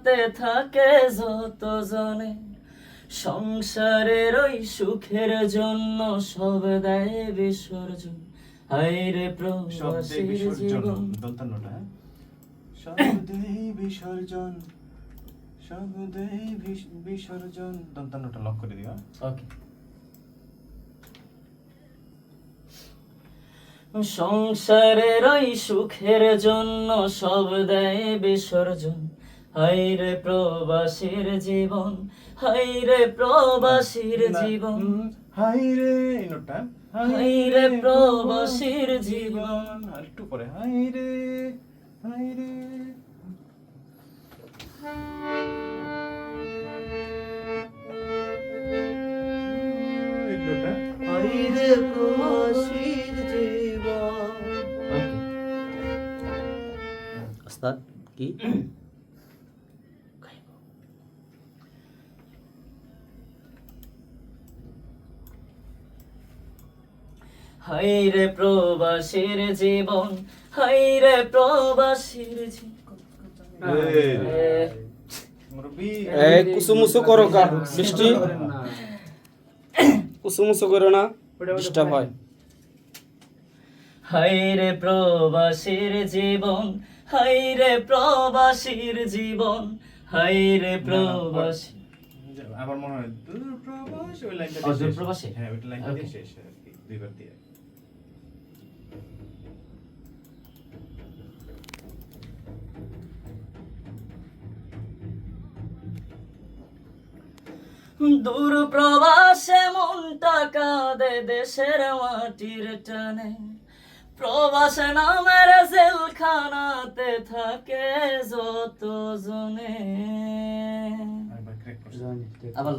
জেলখানাতে থাকে যত জনে, সংসারের ওই সুখের জন্য সব দেয় বিসর্জন। হায়রে প্রবাসীর জীবন। দন্তান্নটা, হ্যাঁ? সব দেই বিসর্জন, সব দেই বিসর্জন। দন্তান্নটা লক করে দিও। ওকে। সংসারের ওই সুখের জন্য সব দেয় বিসর্জন। হায়রে প্রবাসীর জীবন, হায়রে প্রবাসীর জীবন, হায়রে এই নোটটা, হায়রে প্রবাসীর জীবন। আর একটু পরে হায়রে, হায়রে। এই নোটটা, হায়রে প্রবাসীর জীবন। ওস্তাদ কি হায়রে প্রবাসীর জীবন, হায়রে প্রবাসীর জীবন। মুরব্বি, এই কুসুমুসু করো কা বৃষ্টি, কুসুমুসু করো না, ডিস্টার্ব হয়। হায়রে প্রবাসীর জীবন, হায়রে প্রবাসীর জীবন, হায়রে প্রবাসী। আমার মনে হয় দূর প্রবাস, ওই লাইনটা ও, দিয়ে দূর শেষ। প্রবাসী? হ্যাঁ, ওইটা লাইনটা দিয়ে Okay. শেষ আর কি, দুইবার দিয়ে। দূর প্রবাসে মনটা কাঁদে দেশের মাটির টানে, প্রবাস নামের জেলখানাতে থাকে যত জনে। আরেকবার correct করছি। আবার